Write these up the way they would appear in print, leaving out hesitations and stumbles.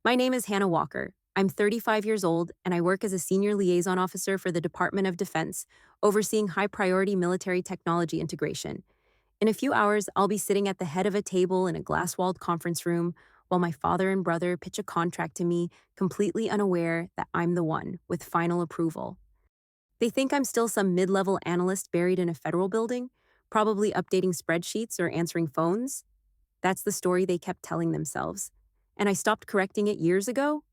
My name is Hannah Walker. I'm 35 years old, and I work as a senior liaison officer for the Department of Defense, overseeing high priority military technology integration. In a few hours, I'll be sitting at the head of a table in a glass walled conference room while my father and brother pitch a contract to me, completely unaware that I'm the one with final approval. They think I'm still some mid level analyst buried in a federal building, probably updating spreadsheets or answering phones. That's the story they kept telling themselves. And I stopped correcting it years ago.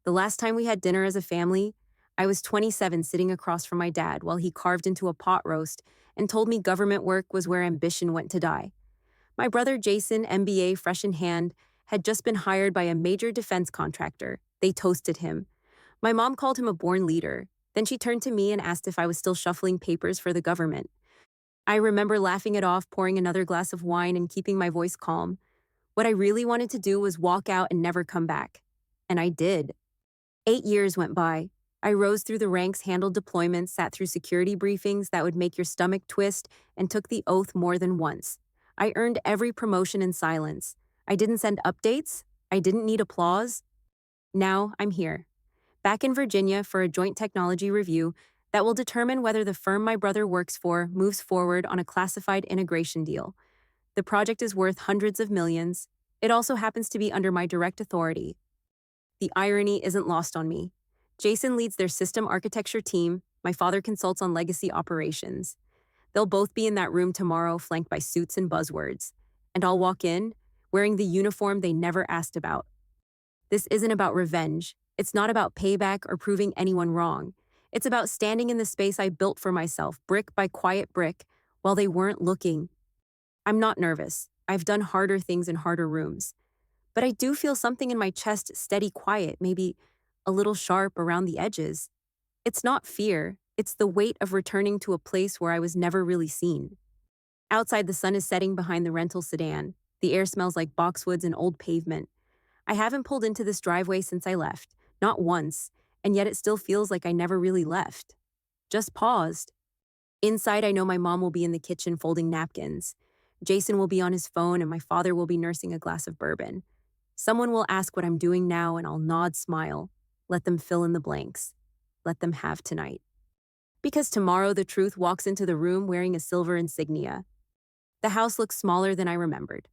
The last time we had dinner as a family, I was 27 sitting across from my dad while he carved into a pot roast and told me government work was where ambition went to die. My brother Jason, MBA fresh in hand, had just been hired by a major defense contractor. They toasted him. My mom called him a born leader. Then she turned to me and asked if I was still shuffling papers for the government. I remember laughing it off, pouring another glass of wine and keeping my voice calm. What I really wanted to do was walk out and never come back. And I did. 8 years went by. I rose through the ranks, handled deployments, sat through security briefings that would make your stomach twist, and took the oath more than once. I earned every promotion in silence. I didn't send updates. I didn't need applause. Now I'm here, back in Virginia for a joint technology review that will determine whether the firm my brother works for moves forward on a classified integration deal. The project is worth hundreds of millions. It also happens to be under my direct authority. The irony isn't lost on me. Jason leads their system architecture team. My father consults on legacy operations. They'll both be in that room tomorrow, flanked by suits and buzzwords. And I'll walk in, wearing the uniform they never asked about. This isn't about revenge. It's not about payback or proving anyone wrong. It's about standing in the space I built for myself, brick by quiet brick, while they weren't looking. I'm not nervous. I've done harder things in harder rooms. But I do feel something in my chest steady quiet, maybe a little sharp around the edges. It's not fear. It's the weight of returning to a place where I was never really seen. Outside, the sun is setting behind the rental sedan. The air smells like boxwoods and old pavement. I haven't pulled into this driveway since I left, not once, and yet it still feels like I never really left. Just paused. Inside, I know my mom will be in the kitchen folding napkins. Jason will be on his phone, and my father will be nursing a glass of bourbon. Someone will ask what I'm doing now, and I'll nod, smile. Let them fill in the blanks. Let them have tonight. Because tomorrow the truth walks into the room wearing a silver insignia. The house looks smaller than I remembered.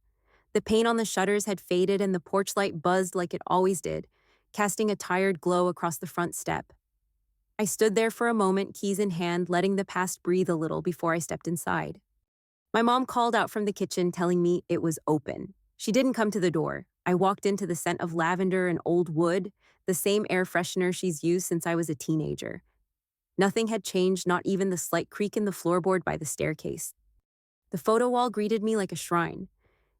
The paint on the shutters had faded and the porch light buzzed like it always did, casting a tired glow across the front step. I stood there for a moment, keys in hand, letting the past breathe a little before I stepped inside. My mom called out from the kitchen telling me it was open. She didn't come to the door. I walked into the scent of lavender and old wood, the same air freshener she's used since I was a teenager. Nothing had changed, not even the slight creak in the floorboard by the staircase. The photo wall greeted me like a shrine.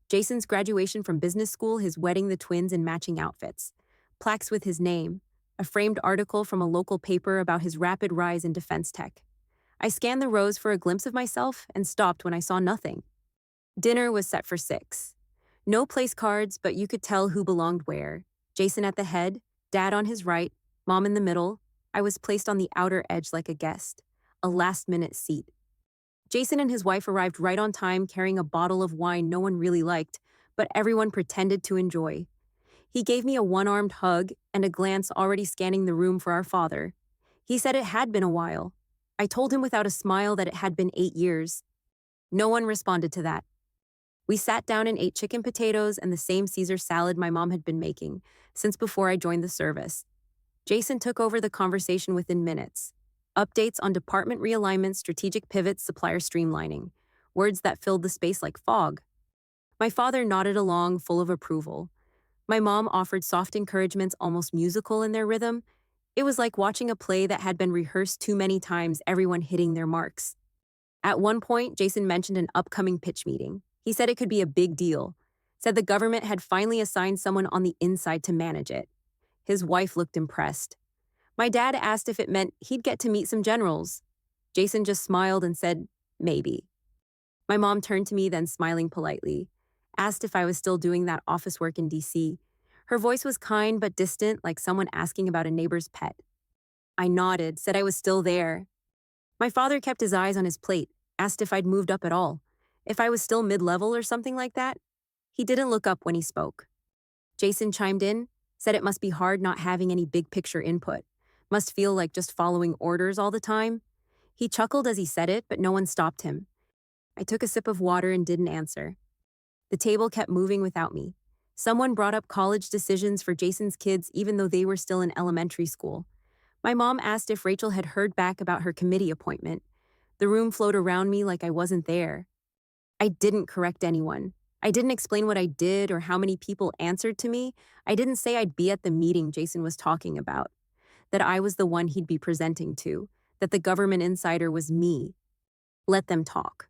Jason's graduation from business school, his wedding, the twins in matching outfits. Plaques with his name, a framed article from a local paper about his rapid rise in defense tech. I scanned the rows for a glimpse of myself and stopped when I saw nothing. Dinner was set for 6. No place cards, but you could tell who belonged where. Jason at the head, Dad on his right, Mom in the middle. I was placed on the outer edge like a guest, a last-minute seat. Jason and his wife arrived right on time, carrying a bottle of wine no one really liked, but everyone pretended to enjoy. He gave me a one-armed hug and a glance, already scanning the room for our father. He said it had been a while. I told him without a smile that it had been 8 years. No one responded to that. We sat down and ate chicken potatoes and the same Caesar salad my mom had been making since before I joined the service. Jason took over the conversation within minutes. Updates on department realignment, strategic pivots, supplier streamlining. Words that filled the space like fog. My father nodded along, full of approval. My mom offered soft encouragements, almost musical in their rhythm. It was like watching a play that had been rehearsed too many times, everyone hitting their marks. At one point, Jason mentioned an upcoming pitch meeting. He said it could be a big deal. Said the government had finally assigned someone on the inside to manage it. His wife looked impressed. My dad asked if it meant he'd get to meet some generals. Jason just smiled and said, maybe. My mom turned to me, then smiling politely, asked if I was still doing that office work in DC. Her voice was kind but distant, like someone asking about a neighbor's pet. I nodded, said I was still there. My father kept his eyes on his plate, asked if I'd moved up at all, if I was still mid-level or something like that. He didn't look up when he spoke. Jason chimed in, Said it must be hard not having any big picture input. Must feel like just following orders all the time. He chuckled as he said it, but no one stopped him. I took a sip of water and didn't answer. The table kept moving without me. Someone brought up college decisions for Jason's kids even though they were still in elementary school. My mom asked if Rachel had heard back about her committee appointment. The room flowed around me like I wasn't there. I didn't correct anyone. I didn't explain what I did or how many people answered to me. I didn't say I'd be at the meeting Jason was talking about, that I was the one he'd be presenting to, that the government insider was me. Let them talk.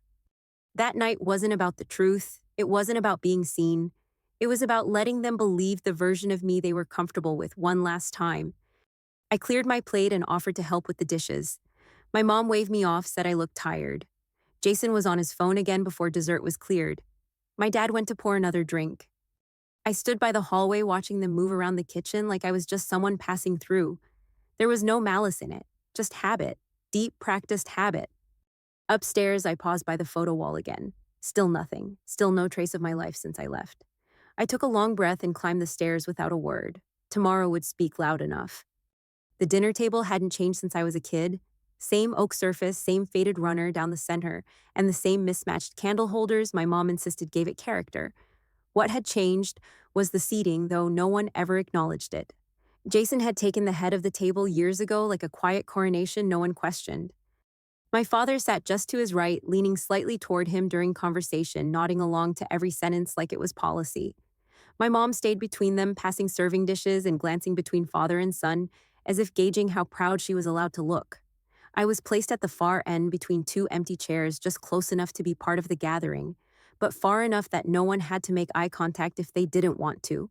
That night wasn't about the truth. It wasn't about being seen. It was about letting them believe the version of me they were comfortable with one last time. I cleared my plate and offered to help with the dishes. My mom waved me off, said I looked tired. Jason was on his phone again before dessert was cleared. My dad went to pour another drink. I stood by the hallway watching them move around the kitchen like I was just someone passing through. There was no malice in it, just habit, deep practiced habit. Upstairs, I paused by the photo wall again. Still nothing, still no trace of my life since I left. I took a long breath and climbed the stairs without a word. Tomorrow would speak loud enough. The dinner table hadn't changed since I was a kid. Same oak surface, same faded runner down the center, and the same mismatched candle holders my mom insisted gave it character. What had changed was the seating, though no one ever acknowledged it. Jason had taken the head of the table years ago like a quiet coronation no one questioned. My father sat just to his right, leaning slightly toward him during conversation, nodding along to every sentence like it was policy. My mom stayed between them, passing serving dishes and glancing between father and son, as if gauging how proud she was allowed to look. I was placed at the far end between two empty chairs, just close enough to be part of the gathering, but far enough that no one had to make eye contact if they didn't want to.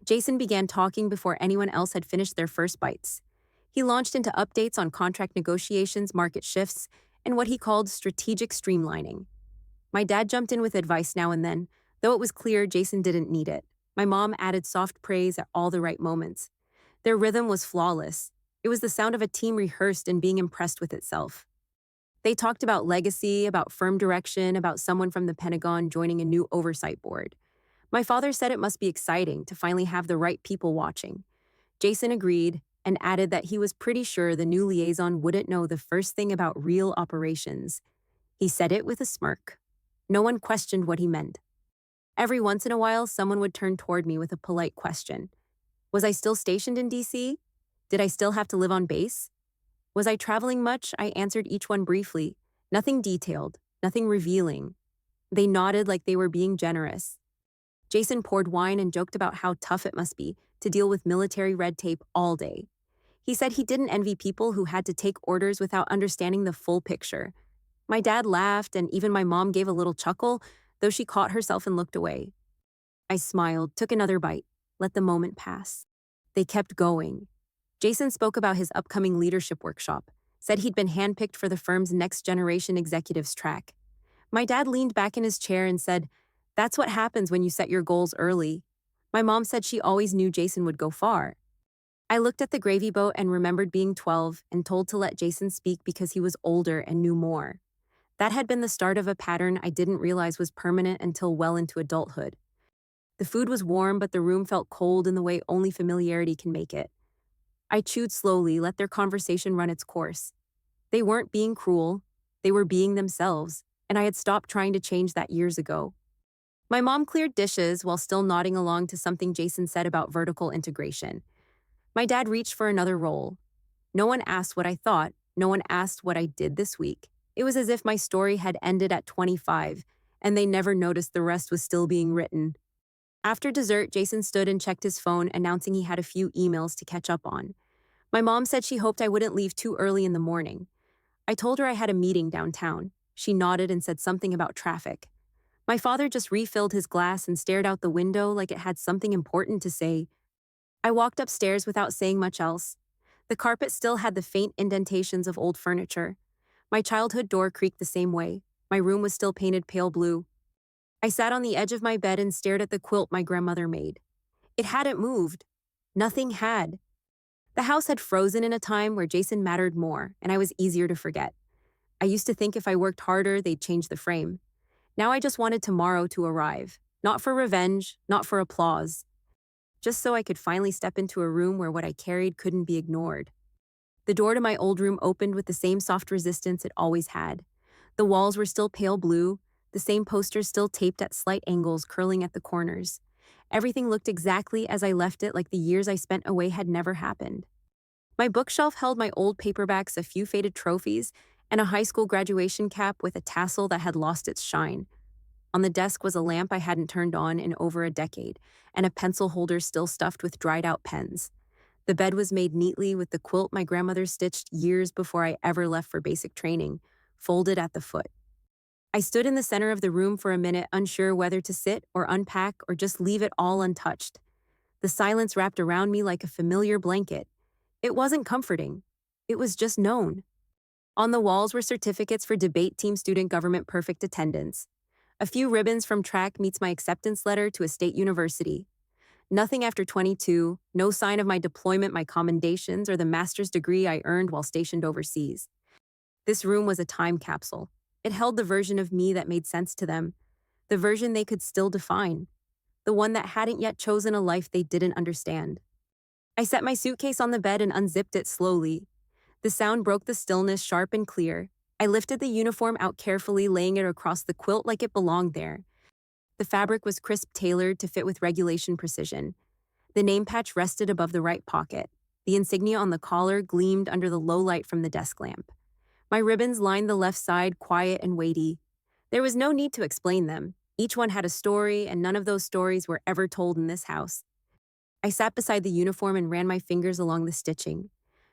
Jason began talking before anyone else had finished their first bites. He launched into updates on contract negotiations, market shifts, and what he called strategic streamlining. My dad jumped in with advice now and then, though it was clear Jason didn't need it. My mom added soft praise at all the right moments. Their rhythm was flawless. It was the sound of a team rehearsed and being impressed with itself. They talked about legacy, about firm direction, about someone from the Pentagon joining a new oversight board. My father said it must be exciting to finally have the right people watching. Jason agreed and added that he was pretty sure the new liaison wouldn't know the first thing about real operations. He said it with a smirk. No one questioned what he meant. Every once in a while, someone would turn toward me with a polite question. Was I still stationed in DC? Did I still have to live on base? Was I traveling much? I answered each one briefly. Nothing detailed, nothing revealing. They nodded like they were being generous. Jason poured wine and joked about how tough it must be to deal with military red tape all day. He said he didn't envy people who had to take orders without understanding the full picture. My dad laughed, and even my mom gave a little chuckle, though she caught herself and looked away. I smiled, took another bite, let the moment pass. They kept going. Jason spoke about his upcoming leadership workshop, said he'd been handpicked for the firm's next generation executives track. My dad leaned back in his chair and said, "That's what happens when you set your goals early." My mom said she always knew Jason would go far. I looked at the gravy boat and remembered being 12 and told to let Jason speak because he was older and knew more. That had been the start of a pattern I didn't realize was permanent until well into adulthood. The food was warm, but the room felt cold in the way only familiarity can make it. I chewed slowly, let their conversation run its course. They weren't being cruel, they were being themselves, and I had stopped trying to change that years ago. My mom cleared dishes while still nodding along to something Jason said about vertical integration. My dad reached for another roll. No one asked what I thought, no one asked what I did this week. It was as if my story had ended at 25, and they never noticed the rest was still being written. After dessert, Jason stood and checked his phone, announcing he had a few emails to catch up on. My mom said she hoped I wouldn't leave too early in the morning. I told her I had a meeting downtown. She nodded and said something about traffic. My father just refilled his glass and stared out the window like it had something important to say. I walked upstairs without saying much else. The carpet still had the faint indentations of old furniture. My childhood door creaked the same way. My room was still painted pale blue. I sat on the edge of my bed and stared at the quilt my grandmother made. It hadn't moved. Nothing had. The house had frozen in a time where Jason mattered more, and I was easier to forget. I used to think if I worked harder, they'd change the frame. Now I just wanted tomorrow to arrive. Not for revenge, not for applause. just so I could finally step into a room where what I carried couldn't be ignored. The door to my old room opened with the same soft resistance it always had. The walls were still pale blue, the same posters still taped at slight angles curling at the corners. Everything looked exactly as I left it, like the years I spent away had never happened. My bookshelf held my old paperbacks, a few faded trophies, and a high school graduation cap with a tassel that had lost its shine. On the desk was a lamp I hadn't turned on in over a decade, and a pencil holder still stuffed with dried-out pens. The bed was made neatly with the quilt my grandmother stitched years before I ever left for basic training, folded at the foot. I stood in the center of the room for a minute, unsure whether to sit or unpack or just leave it all untouched. The silence wrapped around me like a familiar blanket. It wasn't comforting. It was just known. On the walls were certificates for debate team student government perfect attendance. A few ribbons from track meets my acceptance letter to a state university. Nothing after 22, no sign of my deployment, my commendations, or the master's degree I earned while stationed overseas. This room was a time capsule. It held the version of me that made sense to them, the version they could still define, the one that hadn't yet chosen a life they didn't understand. I set my suitcase on the bed and unzipped it slowly. The sound broke the stillness, sharp and clear. I lifted the uniform out carefully, laying it across the quilt like it belonged there. The fabric was crisp, tailored to fit with regulation precision. The name patch rested above the right pocket. The insignia on the collar gleamed under the low light from the desk lamp. My ribbons lined the left side, quiet and weighty. There was no need to explain them. Each one had a story, and none of those stories were ever told in this house. I sat beside the uniform and ran my fingers along the stitching.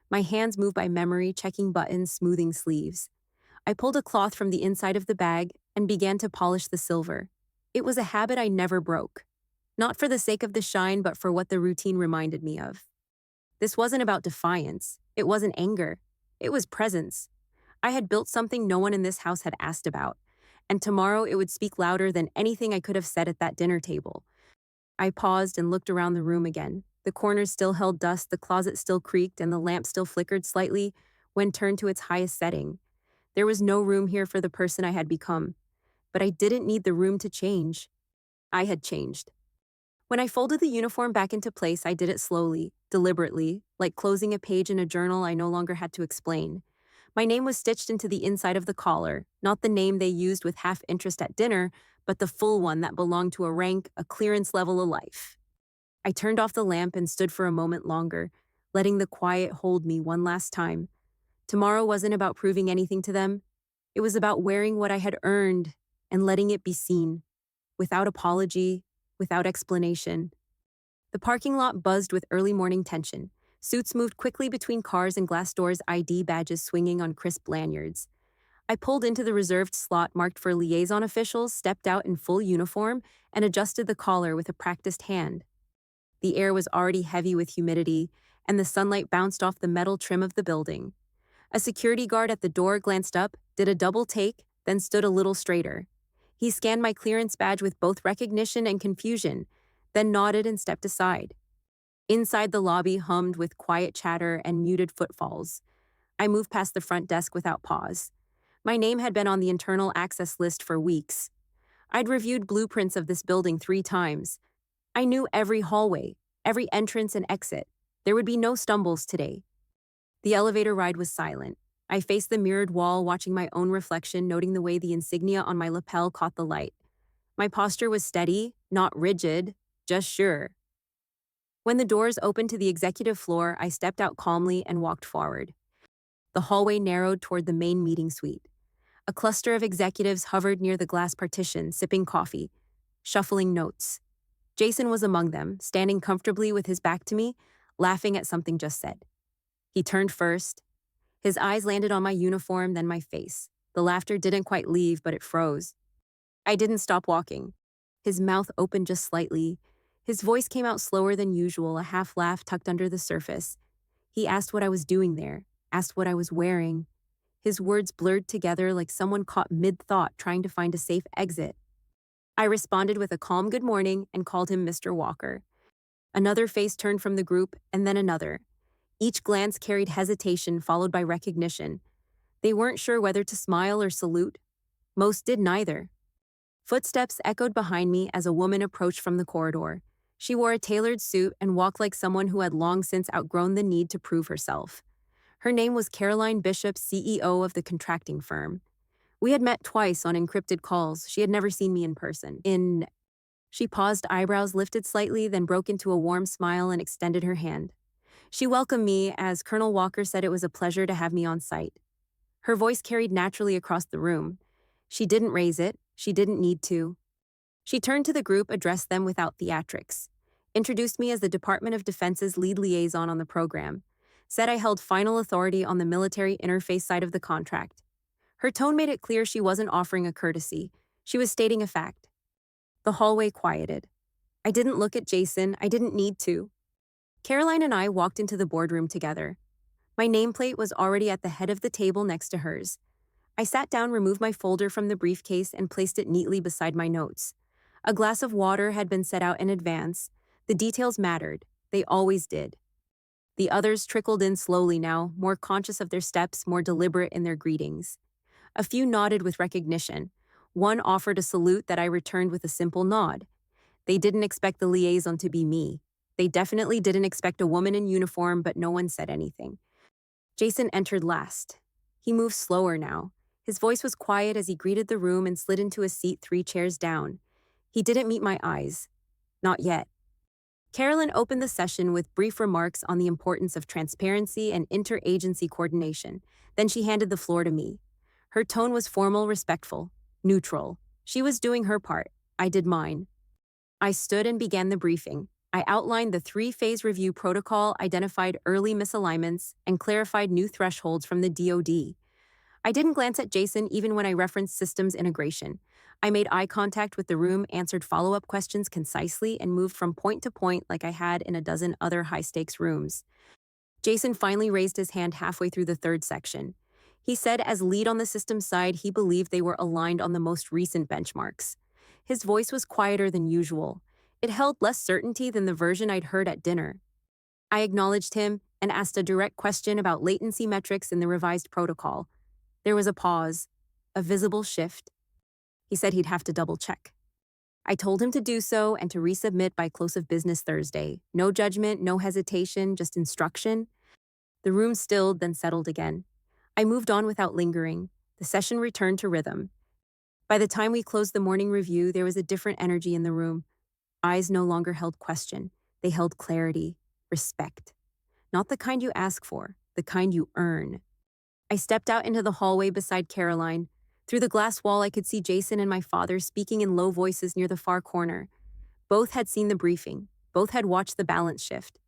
My hands moved by memory, checking buttons, smoothing sleeves. I pulled a cloth from the inside of the bag and began to polish the silver. It was a habit I never broke. Not for the sake of the shine, but for what the routine reminded me of. This wasn't about defiance. It wasn't anger. It was presence. I had built something no one in this house had asked about, and tomorrow it would speak louder than anything I could have said at that dinner table. I paused and looked around the room again. The corners still held dust, the closet still creaked, and the lamp still flickered slightly when turned to its highest setting. There was no room here for the person I had become, but I didn't need the room to change. I had changed. When I folded the uniform back into place, I did it slowly, deliberately, like closing a page in a journal I no longer had to explain. My name was stitched into the inside of the collar, not the name they used with half interest at dinner, but the full one that belonged to a rank, a clearance level of life. I turned off the lamp and stood for a moment longer, letting the quiet hold me one last time. Tomorrow wasn't about proving anything to them. It was about wearing what I had earned and letting it be seen, without apology, without explanation. The parking lot buzzed with early morning tension. Suits moved quickly between cars and glass doors, ID badges swinging on crisp lanyards. I pulled into the reserved slot marked for liaison officials, stepped out in full uniform, and adjusted the collar with a practiced hand. The air was already heavy with humidity, and the sunlight bounced off the metal trim of the building. A security guard at the door glanced up, did a double take, then stood a little straighter. He scanned my clearance badge with both recognition and confusion, then nodded and stepped aside. Inside, the lobby hummed with quiet chatter and muted footfalls. I moved past the front desk without pause. My name had been on the internal access list for weeks. I'd reviewed blueprints of this building 3 times. I knew every hallway, every entrance and exit. There would be no stumbles today. The elevator ride was silent. I faced the mirrored wall, watching my own reflection, noting the way the insignia on my lapel caught the light. My posture was steady, not rigid, just sure. When the doors opened to the executive floor, I stepped out calmly and walked forward. The hallway narrowed toward the main meeting suite. A cluster of executives hovered near the glass partition, sipping coffee, shuffling notes. Jason was among them, standing comfortably with his back to me, laughing at something just said. He turned first. His eyes landed on my uniform, then my face. The laughter didn't quite leave, but it froze. I didn't stop walking. His mouth opened just slightly. His voice came out slower than usual, a half laugh tucked under the surface. He asked what I was doing there, asked what I was wearing. His words blurred together like someone caught mid-thought trying to find a safe exit. I responded with a calm good morning and called him Mr. Walker. Another face turned from the group, and then another. Each glance carried hesitation followed by recognition. They weren't sure whether to smile or salute. Most did neither. Footsteps echoed behind me as a woman approached from the corridor. She wore a tailored suit and walked like someone who had long since outgrown the need to prove herself. Her name was Caroline Bishop, CEO of the contracting firm. We had met twice on encrypted calls. She had never seen me in person. She paused, eyebrows lifted slightly, then broke into a warm smile and extended her hand. She welcomed me as Colonel Walker said it was a pleasure to have me on site. Her voice carried naturally across the room. She didn't raise it. She didn't need to. She turned to the group, addressed them without theatrics, introduced me as the Department of Defense's lead liaison on the program, said I held final authority on the military interface side of the contract. Her tone made it clear she wasn't offering a courtesy. She was stating a fact. The hallway quieted. I didn't look at Jason. I didn't need to. Caroline and I walked into the boardroom together. My nameplate was already at the head of the table next to hers. I sat down, removed my folder from the briefcase, and placed it neatly beside my notes. A glass of water had been set out in advance. The details mattered. They always did. The others trickled in slowly now, more conscious of their steps, more deliberate in their greetings. A few nodded with recognition. One offered a salute that I returned with a simple nod. They didn't expect the liaison to be me. They definitely didn't expect a woman in uniform, but no one said anything. Jason entered last. He moved slower now. His voice was quiet as he greeted the room and slid into a seat 3 chairs down. He didn't meet my eyes. Not yet. Carolyn opened the session with brief remarks on the importance of transparency and interagency coordination. Then she handed the floor to me. Her tone was formal, respectful, neutral. She was doing her part. I did mine. I stood and began the briefing. I outlined the 3-phase review protocol, identified early misalignments, and clarified new thresholds from the DoD. I didn't glance at Jason even when I referenced systems integration. I made eye contact with the room, answered follow-up questions concisely, and moved from point to point like I had in a dozen other high-stakes rooms. Jason finally raised his hand halfway through the 3rd section. He said as lead on the systems side, he believed they were aligned on the most recent benchmarks. His voice was quieter than usual. It held less certainty than the version I'd heard at dinner. I acknowledged him and asked a direct question about latency metrics in the revised protocol. There was a pause, a visible shift. He said he'd have to double-check. I told him to do so and to resubmit by close of business Thursday. No judgment, no hesitation, just instruction. The room stilled, then settled again. I moved on without lingering. The session returned to rhythm. By the time we closed the morning review, there was a different energy in the room. Eyes no longer held question. They held clarity, respect. Not the kind you ask for, the kind you earn. I stepped out into the hallway beside Caroline. Through the glass wall, I could see Jason and my father speaking in low voices near the far corner. Both had seen the briefing. Both had watched the balance shift.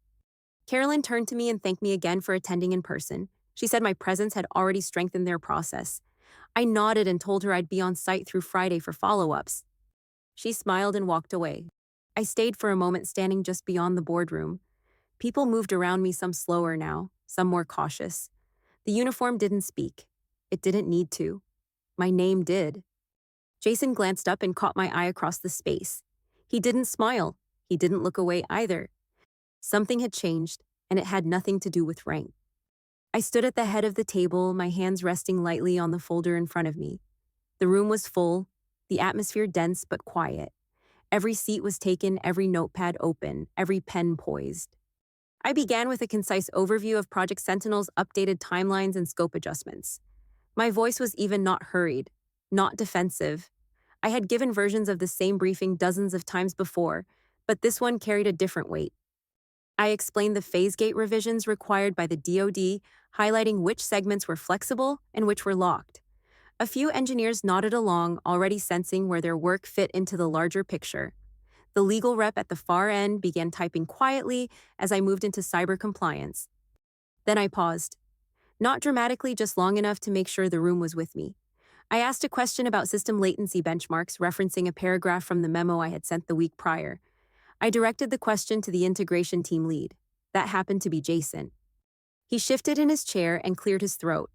Caroline turned to me and thanked me again for attending in person. She said my presence had already strengthened their process. I nodded and told her I'd be on site through Friday for follow-ups. She smiled and walked away. I stayed for a moment, standing just beyond the boardroom. People moved around me, some slower now, some more cautious. The uniform didn't speak. It didn't need to. My name did. Jason glanced up and caught my eye across the space. He didn't smile. He didn't look away either. Something had changed, and it had nothing to do with rank. I stood at the head of the table, my hands resting lightly on the folder in front of me. The room was full, the atmosphere dense but quiet. Every seat was taken, every notepad open, every pen poised. I began with a concise overview of Project Sentinel's updated timelines and scope adjustments. My voice was even not hurried, not defensive. I had given versions of the same briefing dozens of times before, but this one carried a different weight. I explained the phase gate revisions required by the DoD, highlighting which segments were flexible and which were locked. A few engineers nodded along, already sensing where their work fit into the larger picture. The legal rep at the far end began typing quietly as I moved into cyber compliance. Then I paused. Not dramatically, just long enough to make sure the room was with me. I asked a question about system latency benchmarks, referencing a paragraph from the memo I had sent the week prior. I directed the question to the integration team lead. That happened to be Jason. He shifted in his chair and cleared his throat.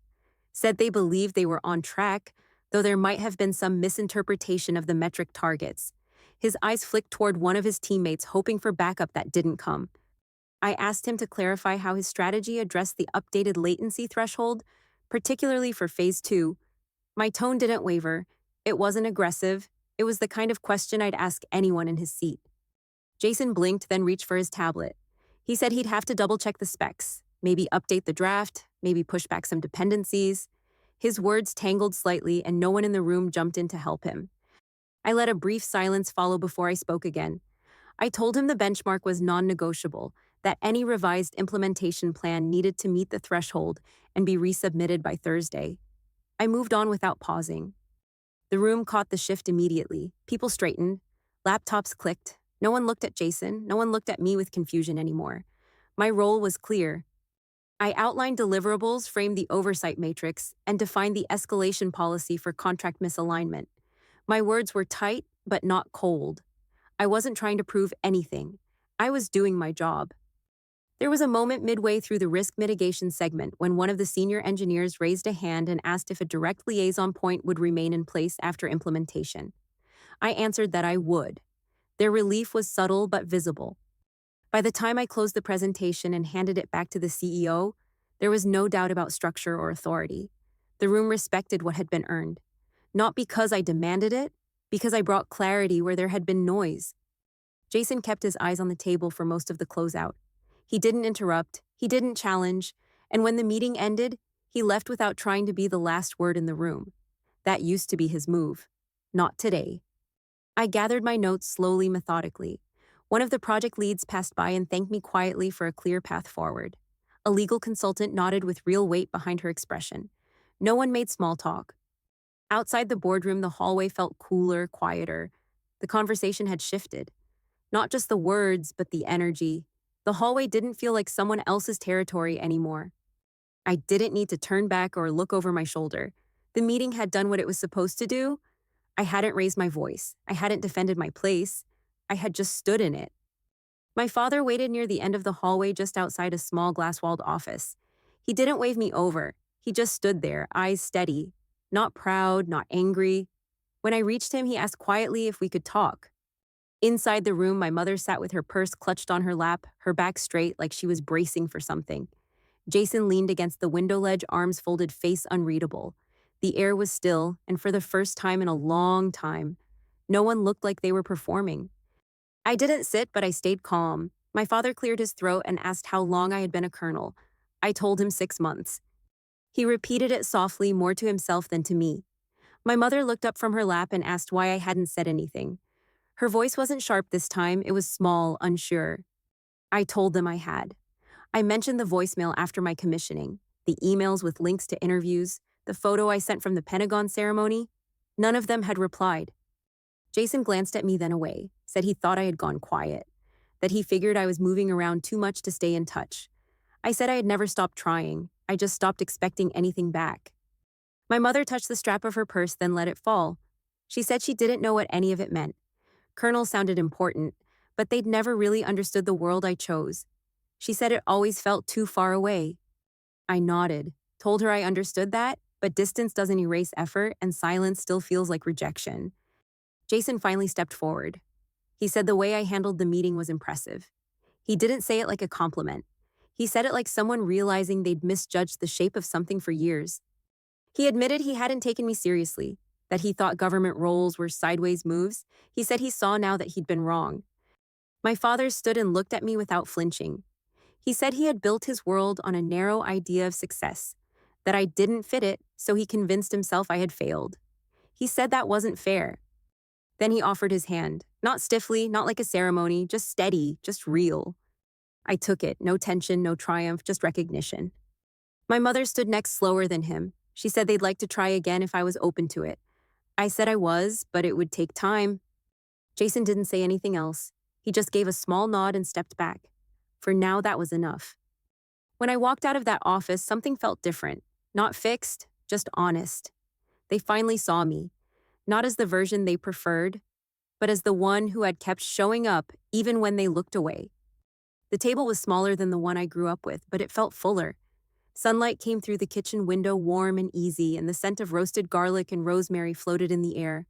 Said they believed they were on track, though there might have been some misinterpretation of the metric targets. His eyes flicked toward one of his teammates, hoping for backup that didn't come. I asked him to clarify how his strategy addressed the updated latency threshold, particularly for Phase 2. My tone didn't waver. It wasn't aggressive. It was the kind of question I'd ask anyone in his seat. Jason blinked, then reached for his tablet. He said he'd have to double-check the specs, maybe update the draft, maybe push back some dependencies. His words tangled slightly, and no one in the room jumped in to help him. I let a brief silence follow before I spoke again. I told him the benchmark was non-negotiable, that any revised implementation plan needed to meet the threshold and be resubmitted by Thursday. I moved on without pausing. The room caught the shift immediately. People straightened. Laptops clicked. No one looked at Jason. No one looked at me with confusion anymore. My role was clear. I outlined deliverables, framed the oversight matrix, and defined the escalation policy for contract misalignment. My words were tight, but not cold. I wasn't trying to prove anything. I was doing my job. There was a moment midway through the risk mitigation segment when one of the senior engineers raised a hand and asked if a direct liaison point would remain in place after implementation. I answered that I would. Their relief was subtle but visible. By the time I closed the presentation and handed it back to the CEO, there was no doubt about structure or authority. The room respected what had been earned. Not because I demanded it, because I brought clarity where there had been noise. Jason kept his eyes on the table for most of the closeout. He didn't interrupt, he didn't challenge, and when the meeting ended, he left without trying to be the last word in the room. That used to be his move. Not today. I gathered my notes slowly, methodically. One of the project leads passed by and thanked me quietly for a clear path forward. A legal consultant nodded with real weight behind her expression. No one made small talk. Outside the boardroom, the hallway felt cooler, quieter. The conversation had shifted. Not just the words, but the energy. The hallway didn't feel like someone else's territory anymore. I didn't need to turn back or look over my shoulder. The meeting had done what it was supposed to do. I hadn't raised my voice. I hadn't defended my place. I had just stood in it. My father waited near the end of the hallway just outside a small glass-walled office. He didn't wave me over. He just stood there, eyes steady. Not proud, not angry. When I reached him, he asked quietly if we could talk. Inside the room, my mother sat with her purse clutched on her lap, her back straight like she was bracing for something. Jason leaned against the window ledge, arms folded, face unreadable. The air was still, and for the first time in a long time, no one looked like they were performing. I didn't sit, but I stayed calm. My father cleared his throat and asked how long I had been a colonel. I told him 6 months. He repeated it softly, more to himself than to me. My mother looked up from her lap and asked why I hadn't said anything. Her voice wasn't sharp this time, it was small, unsure. I told them I had. I mentioned the voicemail after my commissioning, the emails with links to interviews, the photo I sent from the Pentagon ceremony. None of them had replied. Jason glanced at me then away, said he thought I had gone quiet, that he figured I was moving around too much to stay in touch. I said I had never stopped trying, I just stopped expecting anything back. My mother touched the strap of her purse, then let it fall. She said she didn't know what any of it meant. Colonel sounded important, but they'd never really understood the world I chose. She said it always felt too far away. I nodded, told her I understood that, but distance doesn't erase effort and silence still feels like rejection. Jason finally stepped forward. He said the way I handled the meeting was impressive. He didn't say it like a compliment. He said it like someone realizing they'd misjudged the shape of something for years. He admitted he hadn't taken me seriously, that he thought government roles were sideways moves. He said he saw now that he'd been wrong. My father stood and looked at me without flinching. He said he had built his world on a narrow idea of success, that I didn't fit it, so he convinced himself I had failed. He said that wasn't fair. Then he offered his hand, not stiffly, not like a ceremony, just steady, just real. I took it, no tension, no triumph, just recognition. My mother stood next, slower than him. She said they'd like to try again if I was open to it. I said I was, but it would take time. Jason didn't say anything else. He just gave a small nod and stepped back. For now, that was enough. When I walked out of that office, something felt different. Not fixed, just honest. They finally saw me, not as the version they preferred, but as the one who had kept showing up even when they looked away. The table was smaller than the one I grew up with, but it felt fuller. Sunlight came through the kitchen window warm and easy, and the scent of roasted garlic and rosemary floated in the air.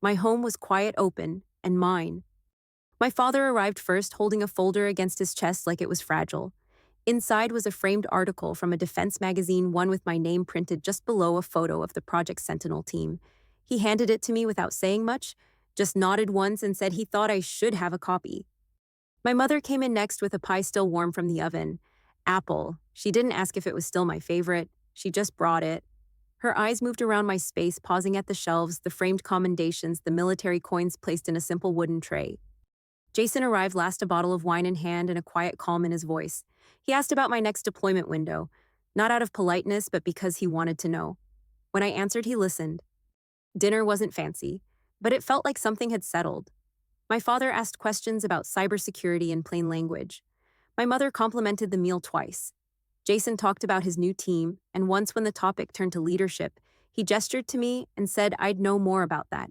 My home was quiet, open, and mine. My father arrived first, holding a folder against his chest like it was fragile. Inside was a framed article from a defense magazine, one with my name printed just below a photo of the Project Sentinel team. He handed it to me without saying much, just nodded once and said he thought I should have a copy. My mother came in next with a pie still warm from the oven. Apple. She didn't ask if it was still my favorite. She just brought it. Her eyes moved around my space, pausing at the shelves, the framed commendations, the military coins placed in a simple wooden tray. Jason arrived last, a bottle of wine in hand and a quiet calm in his voice. He asked about my next deployment window, not out of politeness, but because he wanted to know. When I answered, he listened. Dinner wasn't fancy, but it felt like something had settled. My father asked questions about cybersecurity in plain language. My mother complimented the meal twice. Jason talked about his new team, and once when the topic turned to leadership, he gestured to me and said I'd know more about that.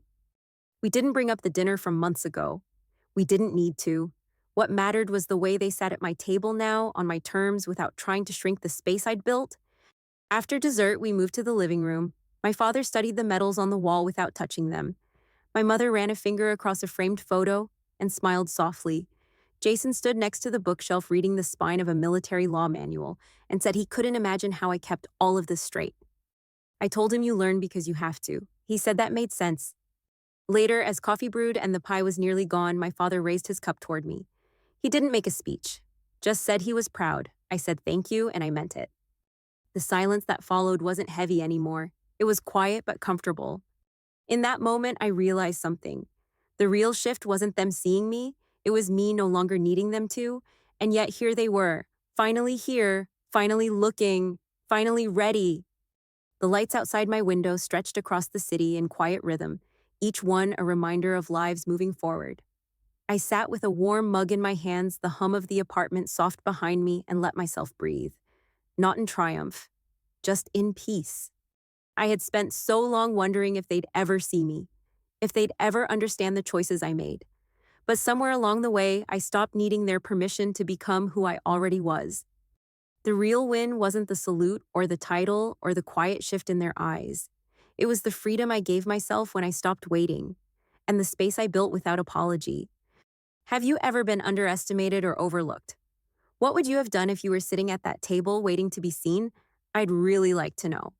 We didn't bring up the dinner from months ago. We didn't need to. What mattered was the way they sat at my table now, on my terms, without trying to shrink the space I'd built. After dessert, we moved to the living room. My father studied the medals on the wall without touching them. My mother ran a finger across a framed photo and smiled softly. Jason stood next to the bookshelf reading the spine of a military law manual and said he couldn't imagine how I kept all of this straight. I told him you learn because you have to. He said that made sense. Later, as coffee brewed and the pie was nearly gone, my father raised his cup toward me. He didn't make a speech, just said he was proud. I said thank you, and I meant it. The silence that followed wasn't heavy anymore. It was quiet but comfortable. In that moment, I realized something. The real shift wasn't them seeing me, it was me no longer needing them to, and yet here they were, finally here, finally looking, finally ready. The lights outside my window stretched across the city in quiet rhythm, each one a reminder of lives moving forward. I sat with a warm mug in my hands, the hum of the apartment soft behind me, and let myself breathe. Not in triumph, just in peace. I had spent so long wondering if they'd ever see me, if they'd ever understand the choices I made. But somewhere along the way, I stopped needing their permission to become who I already was. The real win wasn't the salute or the title or the quiet shift in their eyes. It was the freedom I gave myself when I stopped waiting, and the space I built without apology. Have you ever been underestimated or overlooked? What would you have done if you were sitting at that table waiting to be seen? I'd really like to know.